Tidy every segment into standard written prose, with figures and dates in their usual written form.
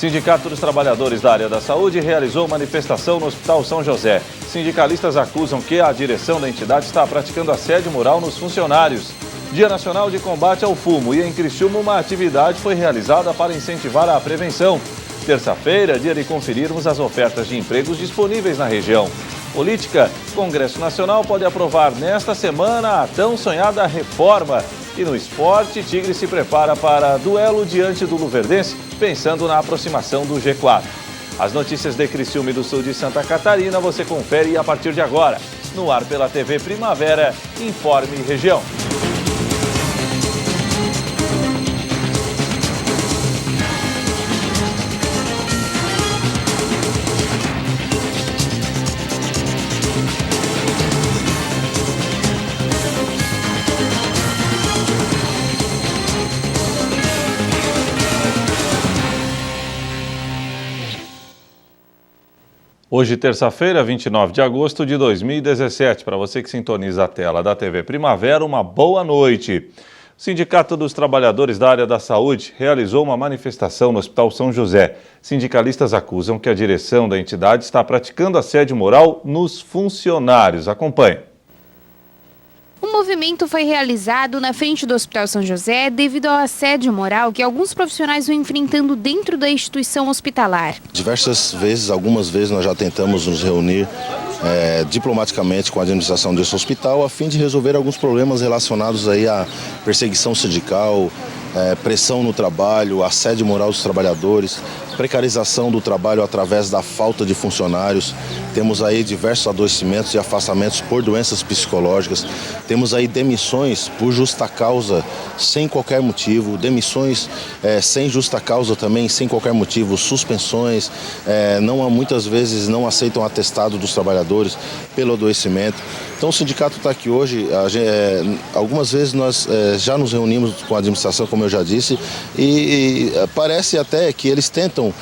Sindicato dos Trabalhadores da área da saúde realizou manifestação no Hospital São José. Sindicalistas acusam que a direção da entidade está praticando assédio moral nos funcionários. Dia Nacional de Combate ao Fumo e em Criciúma uma atividade foi realizada para incentivar a prevenção. Terça-feira, dia de conferirmos as ofertas de empregos disponíveis na região. Política, Congresso Nacional pode aprovar nesta semana a tão sonhada reforma. E no esporte, Tigre se prepara para duelo diante do Luverdense, pensando na aproximação do G4. As notícias de Criciúma e do sul de Santa Catarina você confere a partir de agora. No ar pela TV Primavera, Informe Região. Hoje, terça-feira, 29 de agosto de 2017. Para você que sintoniza a tela da TV Primavera, uma boa noite. O Sindicato dos Trabalhadores da área da saúde realizou uma manifestação no Hospital São José. Sindicalistas acusam que a direção da entidade está praticando assédio moral nos funcionários. Acompanhe. O movimento foi realizado na frente do Hospital São José devido ao assédio moral que alguns profissionais vão enfrentando dentro da instituição hospitalar. Diversas vezes, algumas vezes nós já tentamos nos reunir diplomaticamente com a administração desse hospital a fim de resolver alguns problemas relacionados aí à perseguição sindical, pressão no trabalho, assédio moral dos trabalhadores, precarização do trabalho através da falta de funcionários. Temos aí diversos adoecimentos e afastamentos por doenças psicológicas. Temos aí demissões por justa causa, sem qualquer motivo. Demissões sem justa causa também, sem qualquer motivo. Suspensões, muitas vezes não aceitam atestado dos trabalhadores pelo adoecimento. Então o sindicato está aqui hoje, algumas vezes nós já nos reunimos com a administração, como eu já disse, e parece até que eles tentam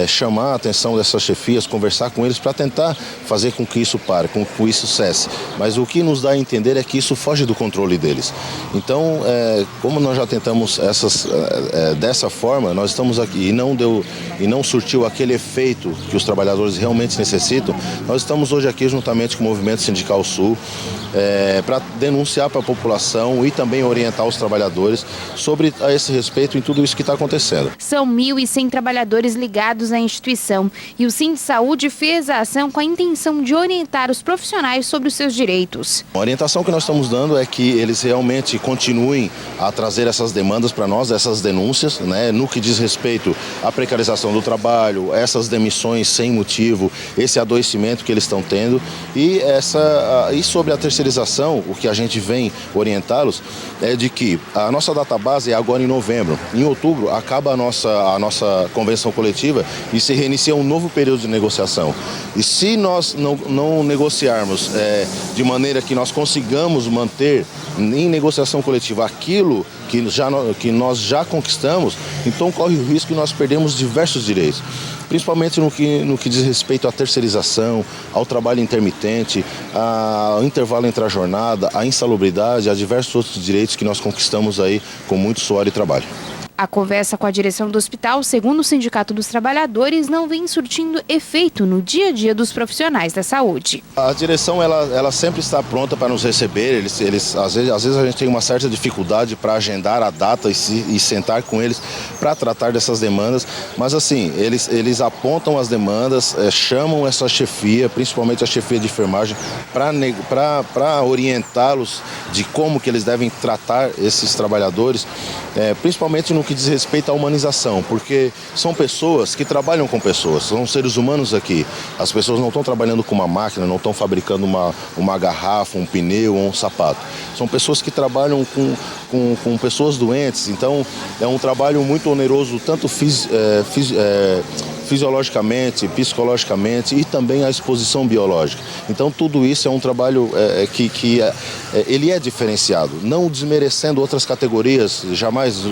chamar a atenção dessas chefias, conversar com eles para tentar fazer com que isso pare, com que isso cesse. Mas o que nos dá a entender é que isso foge do controle deles. Então, como nós já tentamos dessa forma, nós estamos aqui e não surtiu aquele efeito que os trabalhadores realmente necessitam, nós estamos hoje aqui juntamente com o Movimento Sindical Sul, para denunciar para a população e também orientar os trabalhadores sobre a esse respeito em tudo isso que está acontecendo. São 1.100 trabalhadores ligados à instituição e o Sindsaúde fez a ação com a intenção de orientar os profissionais sobre os seus direitos. A orientação que nós estamos dando é que eles realmente continuem a trazer essas demandas para nós, essas denúncias, no que diz respeito à precarização do trabalho, essas demissões sem motivo, esse adoecimento que eles estão tendo e sobre a terceirização, o que a gente vem orientá-los é de que a nossa database é agora em novembro. Em outubro acaba a nossa convenção coletiva e se reinicia um novo período de negociação. E se nós não negociarmos de maneira que nós consigamos manter em negociação coletiva aquilo que nós já conquistamos, então corre o risco de nós perdermos diversos direitos. Principalmente no que diz respeito à terceirização, ao trabalho intermitente, ao intervalo entre a jornada, à insalubridade, a diversos outros direitos que nós conquistamos aí com muito suor e trabalho. A conversa com a direção do hospital, segundo o Sindicato dos Trabalhadores, não vem surtindo efeito no dia a dia dos profissionais da saúde. A direção ela sempre está pronta para nos receber. Às vezes a gente tem uma certa dificuldade para agendar a data e sentar com eles para tratar dessas demandas. Mas assim, eles apontam as demandas, chamam essa chefia, principalmente a chefia de enfermagem, para orientá-los de como que eles devem tratar esses trabalhadores, principalmente no que diz respeito à humanização, porque são pessoas que trabalham com pessoas, são seres humanos aqui. As pessoas não estão trabalhando com uma máquina, não estão fabricando uma garrafa, um pneu ou um sapato. São pessoas que trabalham com pessoas doentes, então é um trabalho muito oneroso, tanto fisiologicamente, psicologicamente e também a exposição biológica. Então tudo isso é um trabalho ele é diferenciado, não desmerecendo outras categorias, jamais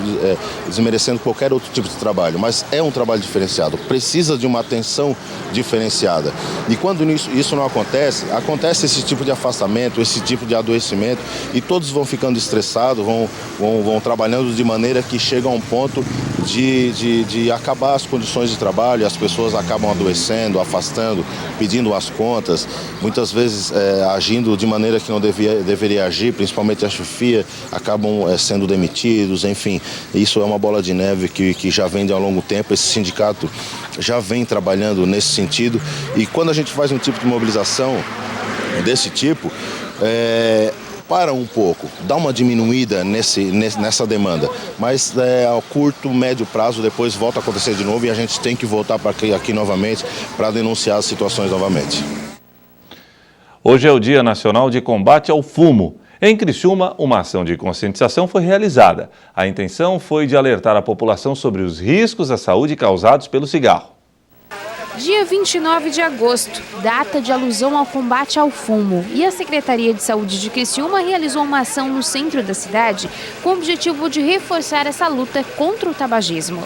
desmerecendo qualquer outro tipo de trabalho, mas é um trabalho diferenciado, precisa de uma atenção diferenciada. E quando isso não acontece esse tipo de afastamento, esse tipo de adoecimento e todos vão ficando estressados, vão trabalhando de maneira que chega a um ponto de acabar as condições de trabalho, as pessoas acabam adoecendo, afastando, pedindo as contas, muitas vezes agindo de maneira que não deveria agir, principalmente a chefia, acabam sendo demitidos, enfim. Isso é uma bola de neve que já vem de há um longo tempo, esse sindicato já vem trabalhando nesse sentido e quando a gente faz um tipo de mobilização desse tipo, para um pouco, dá uma diminuída nessa demanda, mas ao curto, médio prazo, depois volta a acontecer de novo e a gente tem que voltar para aqui novamente para denunciar as situações novamente. Hoje é o Dia Nacional de Combate ao Fumo. Em Criciúma, uma ação de conscientização foi realizada. A intenção foi de alertar a população sobre os riscos à saúde causados pelo cigarro. Dia 29 de agosto, data de alusão ao combate ao fumo. E a Secretaria de Saúde de Criciúma realizou uma ação no centro da cidade com o objetivo de reforçar essa luta contra o tabagismo.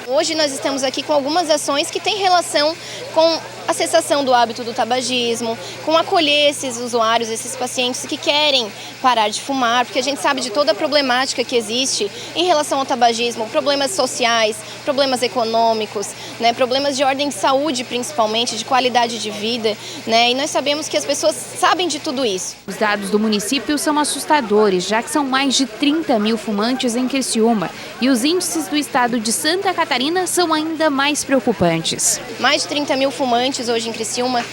Hoje nós estamos aqui com algumas ações que têm relação com a cessação do hábito do tabagismo, com acolher esses usuários, esses pacientes que querem parar de fumar, porque a gente sabe de toda a problemática que existe em relação ao tabagismo, problemas sociais, problemas econômicos, né, problemas de ordem de saúde principalmente, de qualidade de vida, né, e nós sabemos que as pessoas sabem de tudo isso. Os dados do município são assustadores, já que são mais de 30 mil fumantes em Criciúma, e os índices do estado de Santa Catarina são ainda mais preocupantes. Mais de 30 mil fumantes hoje em Criciúma.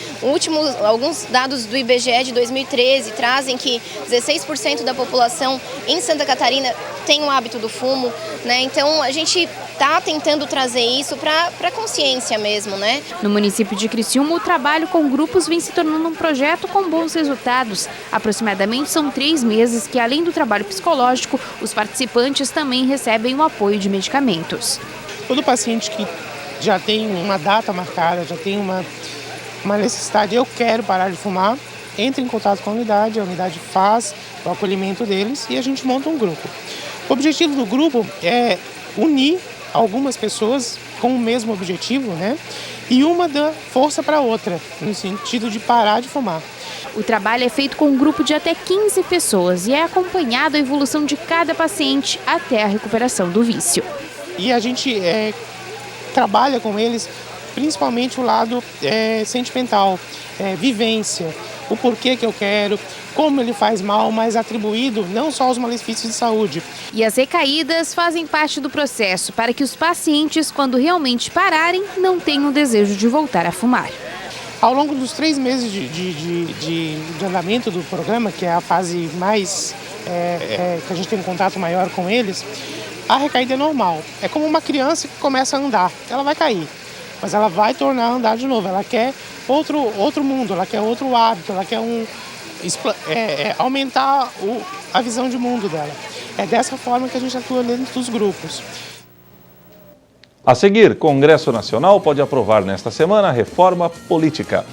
Alguns dados do IBGE de 2013 trazem que 16% da população em Santa Catarina tem o hábito do fumo, né? Então a gente está tentando trazer isso para a consciência mesmo, né? No município de Criciúma, o trabalho com grupos vem se tornando um projeto com bons resultados. Aproximadamente são 3 meses que, além do trabalho psicológico, os participantes também recebem o apoio de medicamentos. Todo paciente que já tem uma data marcada, já tem uma necessidade, eu quero parar de fumar, entra em contato com a unidade faz o acolhimento deles e a gente monta um grupo. O objetivo do grupo é unir algumas pessoas com o mesmo objetivo, né? E uma dá força para a outra, no sentido de parar de fumar. O trabalho é feito com um grupo de até 15 pessoas e é acompanhado a evolução de cada paciente até a recuperação do vício. E a gente trabalha com eles principalmente o lado sentimental, vivência, o porquê que eu quero, como ele faz mal, mas atribuído não só aos malefícios de saúde. E as recaídas fazem parte do processo para que os pacientes, quando realmente pararem, não tenham o desejo de voltar a fumar. Ao longo dos 3 meses de andamento do programa, que é a fase mais que a gente tem um contato maior com eles, a recaída é normal. É como uma criança que começa a andar. Ela vai cair, mas ela vai tornar a andar de novo. Ela quer outro mundo, ela quer outro hábito, ela quer aumentar a visão de mundo dela. É dessa forma que a gente atua dentro dos grupos. A seguir, Congresso Nacional pode aprovar nesta semana a reforma política.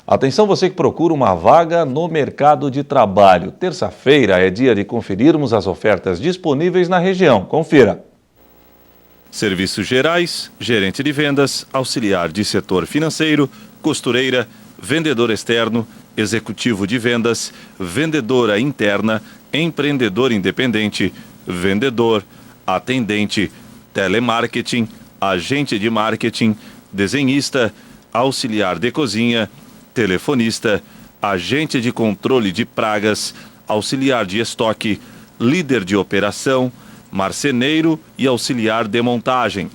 Atenção você que procura uma vaga no mercado de trabalho. Terça-feira é dia de conferirmos as ofertas disponíveis na região. Confira. Serviços gerais, gerente de vendas, auxiliar de setor financeiro, costureira, vendedor externo, executivo de vendas, vendedora interna, empreendedor independente, vendedor, atendente, telemarketing, agente de marketing, desenhista, auxiliar de cozinha, telefonista, agente de controle de pragas, auxiliar de estoque, líder de operação, marceneiro e auxiliar de montagem,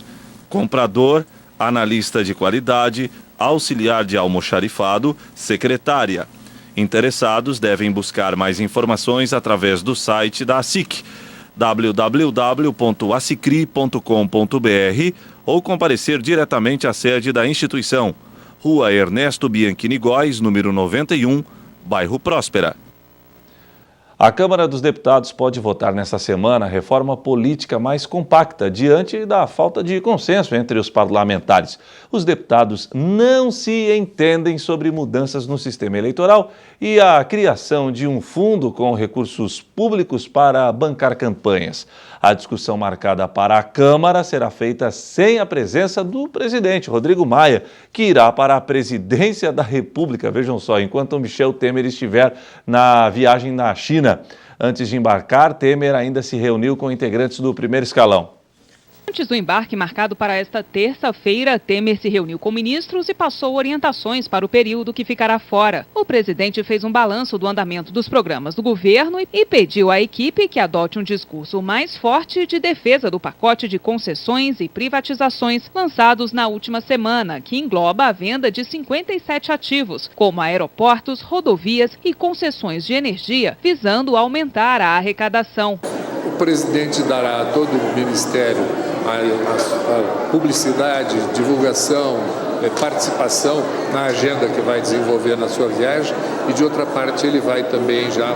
comprador, analista de qualidade, auxiliar de almoxarifado, secretária. Interessados devem buscar mais informações através do site da ASIC, www.asicri.com.br, ou comparecer diretamente à sede da instituição, Rua Ernesto Bianchini Góes, número 91, bairro Próspera. A Câmara dos Deputados pode votar nesta semana a reforma política mais compacta, diante da falta de consenso entre os parlamentares. Os deputados não se entendem sobre mudanças no sistema eleitoral e a criação de um fundo com recursos públicos para bancar campanhas. A discussão marcada para a Câmara será feita sem a presença do presidente Rodrigo Maia, que irá para a presidência da República, vejam só, enquanto Michel Temer estiver na viagem na China. Antes de embarcar, Temer ainda se reuniu com integrantes do primeiro escalão. Antes do embarque marcado para esta terça-feira, Temer se reuniu com ministros e passou orientações para o período que ficará fora. O presidente fez um balanço do andamento dos programas do governo e pediu à equipe que adote um discurso mais forte de defesa do pacote de concessões e privatizações lançados na última semana, que engloba a venda de 57 ativos, como aeroportos, rodovias e concessões de energia, visando aumentar a arrecadação. O presidente dará a todo o ministério a publicidade, divulgação, participação na agenda que vai desenvolver na sua viagem, e de outra parte ele vai também já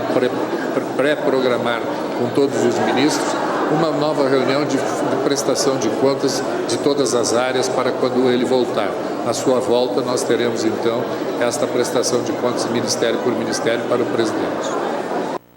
pré-programar com todos os ministros uma nova reunião de prestação de contas de todas as áreas para quando ele voltar. Na sua volta nós teremos então esta prestação de contas ministério por ministério para o presidente.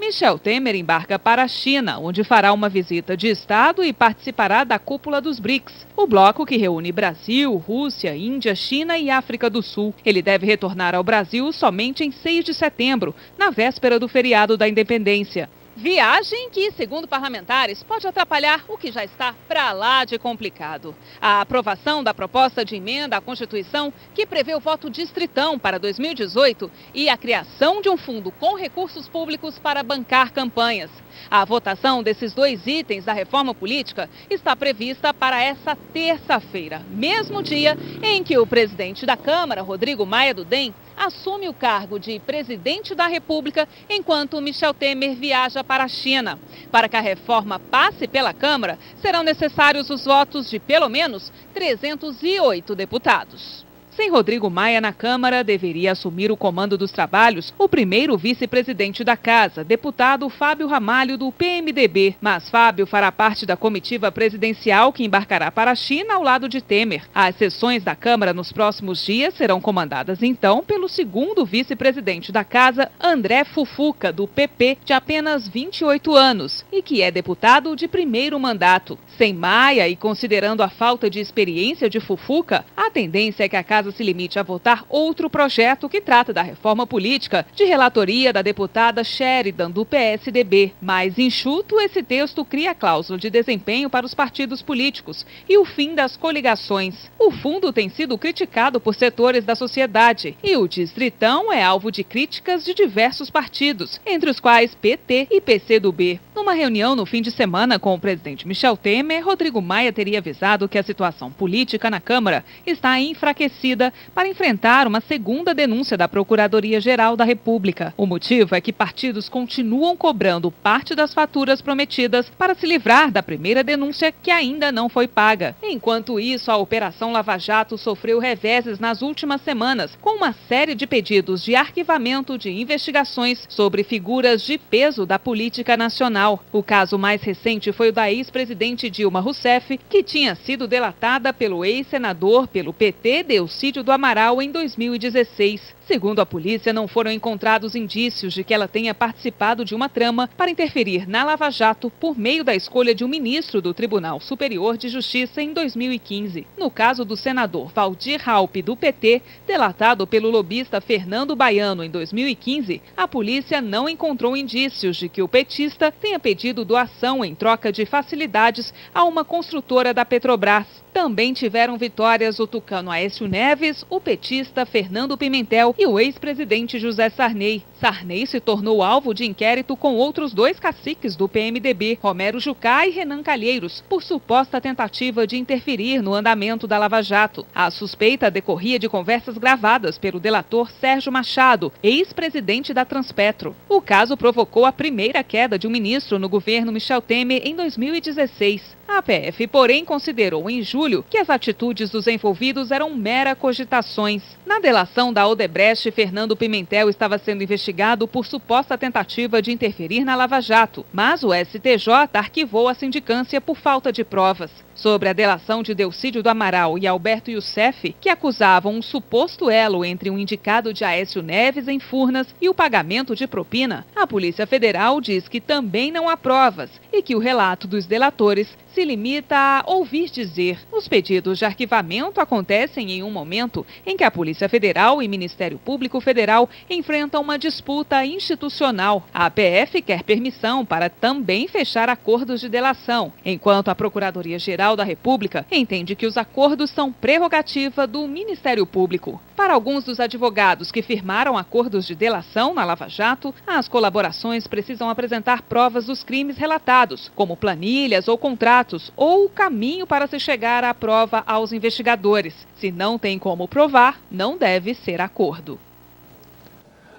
Michel Temer embarca para a China, onde fará uma visita de Estado e participará da cúpula dos BRICS, o bloco que reúne Brasil, Rússia, Índia, China e África do Sul. Ele deve retornar ao Brasil somente em 6 de setembro, na véspera do feriado da Independência. Viagem que, segundo parlamentares, pode atrapalhar o que já está para lá de complicado. A aprovação da proposta de emenda à Constituição, que prevê o voto distritão para 2018 e a criação de um fundo com recursos públicos para bancar campanhas. A votação desses dois itens da reforma política está prevista para essa terça-feira, mesmo dia em que o presidente da Câmara, Rodrigo Maia do DEM, assume o cargo de presidente da República, enquanto Michel Temer viaja para a China. Para que a reforma passe pela Câmara, serão necessários os votos de pelo menos 308 deputados. Sem Rodrigo Maia na Câmara, deveria assumir o comando dos trabalhos o primeiro vice-presidente da Casa, deputado Fábio Ramalho, do PMDB. Mas Fábio fará parte da comitiva presidencial que embarcará para a China ao lado de Temer. As sessões da Câmara nos próximos dias serão comandadas, então, pelo segundo vice-presidente da Casa, André Fufuca, do PP, de apenas 28 anos, e que é deputado de primeiro mandato. Sem Maia e considerando a falta de experiência de Fufuca, a tendência é que a Casa se limite a votar outro projeto que trata da reforma política, de relatoria da deputada Sheridan, do PSDB. Mais enxuto, esse texto cria cláusula de desempenho para os partidos políticos e o fim das coligações. O fundo tem sido criticado por setores da sociedade e o distritão é alvo de críticas de diversos partidos, entre os quais PT e PCdoB. Numa reunião no fim de semana com o presidente Michel Temer, Rodrigo Maia teria avisado que a situação política na Câmara está enfraquecida para enfrentar uma segunda denúncia da Procuradoria-Geral da República. O motivo é que partidos continuam cobrando parte das faturas prometidas para se livrar da primeira denúncia que ainda não foi paga. Enquanto isso, a Operação Lava Jato sofreu reveses nas últimas semanas, com uma série de pedidos de arquivamento de investigações sobre figuras de peso da política nacional. O caso mais recente foi o da ex-presidente Dilma Rousseff, que tinha sido delatada pelo ex-senador pelo PT, Delcídio do Amaral, em 2016. Segundo a polícia, não foram encontrados indícios de que ela tenha participado de uma trama para interferir na Lava Jato por meio da escolha de um ministro do Tribunal Superior de Justiça em 2015. No caso do senador Valdir Raupp, do PT, delatado pelo lobista Fernando Baiano em 2015, a polícia não encontrou indícios de que o petista tenha pedido doação em troca de facilidades a uma construtora da Petrobras. Também tiveram vitórias o tucano Aécio Neves, o petista Fernando Pimentel e o ex-presidente José Sarney. Sarney se tornou alvo de inquérito com outros 2 caciques do PMDB, Romero Jucá e Renan Calheiros, por suposta tentativa de interferir no andamento da Lava Jato. A suspeita decorria de conversas gravadas pelo delator Sérgio Machado, ex-presidente da Transpetro. O caso provocou a primeira queda de um ministro no governo Michel Temer em 2016. A PF, porém, considerou em julho que as atitudes dos envolvidos eram mera cogitações. Na delação da Odebrecht, Fernando Pimentel estava sendo investigado por suposta tentativa de interferir na Lava Jato, mas o STJ arquivou a sindicância por falta de provas. Sobre a delação de Delcídio do Amaral e Alberto Youssef, que acusavam um suposto elo entre um indicado de Aécio Neves em Furnas e o pagamento de propina, a Polícia Federal diz que também não há provas e que o relato dos delatores se limita a ouvir dizer. Os pedidos de arquivamento acontecem em um momento em que a Polícia Federal e Ministério Público Federal enfrentam uma disputa institucional. A PF quer permissão para também fechar acordos de delação, enquanto a Procuradoria-Geral da República entende que os acordos são prerrogativa do Ministério Público. Para alguns dos advogados que firmaram acordos de delação na Lava Jato, as colaborações precisam apresentar provas dos crimes relatados, como planilhas ou contratos, ou o caminho para se chegar à prova aos investigadores. Se não tem como provar, não deve ser acordo.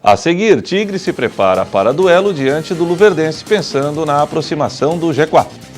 A seguir, Tigre se prepara para duelo diante do Luverdense, pensando na aproximação do G4.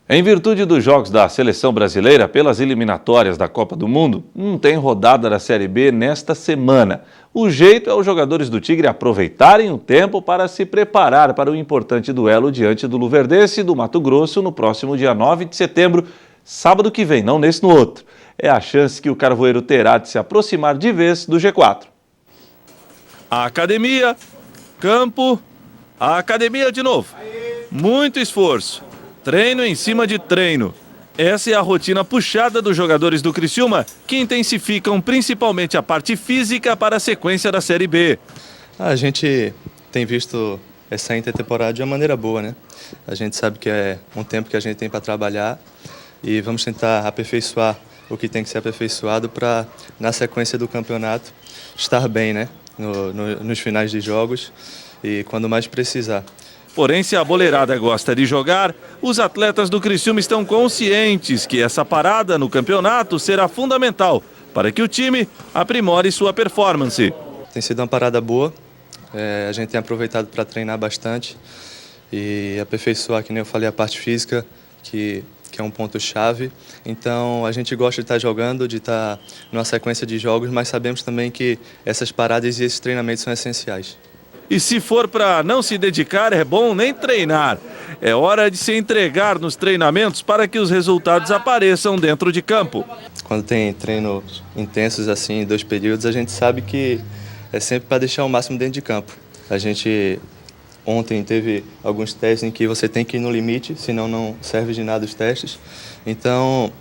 Em virtude dos jogos da seleção brasileira pelas eliminatórias da Copa do Mundo, não tem rodada da Série B nesta semana. O jeito é os jogadores do Tigre aproveitarem o tempo para se preparar para o importante duelo diante do Luverdense do Mato Grosso no próximo dia 9 de setembro, sábado que vem, não nesse no outro. É a chance que o Carvoeiro terá de se aproximar de vez do G4. A academia, campo, a academia de novo. Muito esforço. Treino em cima de treino. Essa é a rotina puxada dos jogadores do Criciúma, que intensificam principalmente a parte física para a sequência da Série B. A gente tem visto essa intertemporada de uma maneira boa, né? A gente sabe que é um tempo que a gente tem para trabalhar e vamos tentar aperfeiçoar o que tem que ser aperfeiçoado para, na sequência do campeonato, estar bem, né? Nos finais de jogos e quando mais precisar. Porém, se a boleirada gosta de jogar, os atletas do Criciúma estão conscientes que essa parada no campeonato será fundamental para que o time aprimore sua performance. Tem sido uma parada boa, a gente tem aproveitado para treinar bastante e aperfeiçoar, que nem eu falei, a parte física, que é um ponto-chave. Então, a gente gosta de estar jogando, de estar numa sequência de jogos, mas sabemos também que essas paradas e esses treinamentos são essenciais. E se for para não se dedicar, é bom nem treinar. É hora de se entregar nos treinamentos para que os resultados apareçam dentro de campo. Quando tem treinos intensos assim, em 2 períodos, a gente sabe que é sempre para deixar o máximo dentro de campo. A gente ontem teve alguns testes em que você tem que ir no limite, senão não serve de nada os testes. Então,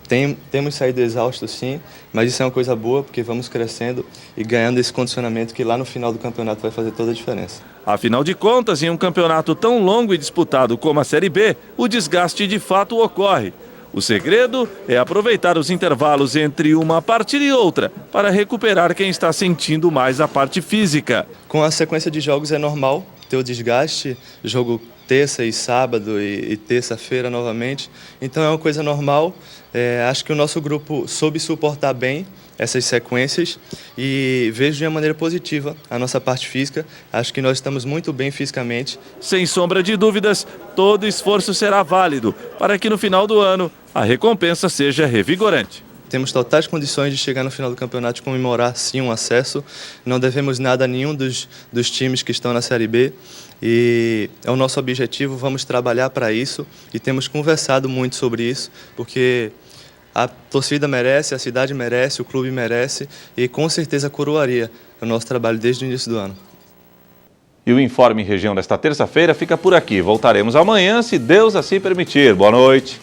temos saído exaustos sim, mas isso é uma coisa boa, porque vamos crescendo e ganhando esse condicionamento que lá no final do campeonato vai fazer toda a diferença. Afinal de contas, em um campeonato tão longo e disputado como a Série B, o desgaste de fato ocorre. O segredo é aproveitar os intervalos entre uma partida e outra para recuperar quem está sentindo mais a parte física. Com a sequência de jogos é normal ter o desgaste, jogo terça e sábado e terça-feira novamente, então é uma coisa normal. Acho que o nosso grupo soube suportar bem essas sequências e vejo de uma maneira positiva a nossa parte física. Acho que nós estamos muito bem fisicamente. Sem sombra de dúvidas, todo esforço será válido para que no final do ano a recompensa seja revigorante. Temos totais condições de chegar no final do campeonato e comemorar sim um acesso. Não devemos nada a nenhum dos times que estão na Série B e é o nosso objetivo, vamos trabalhar para isso e temos conversado muito sobre isso, porque A torcida merece, a cidade merece, o clube merece e com certeza coroaria o nosso trabalho desde o início do ano. E o Informe Região desta terça-feira fica por aqui. Voltaremos amanhã, se Deus assim permitir. Boa noite.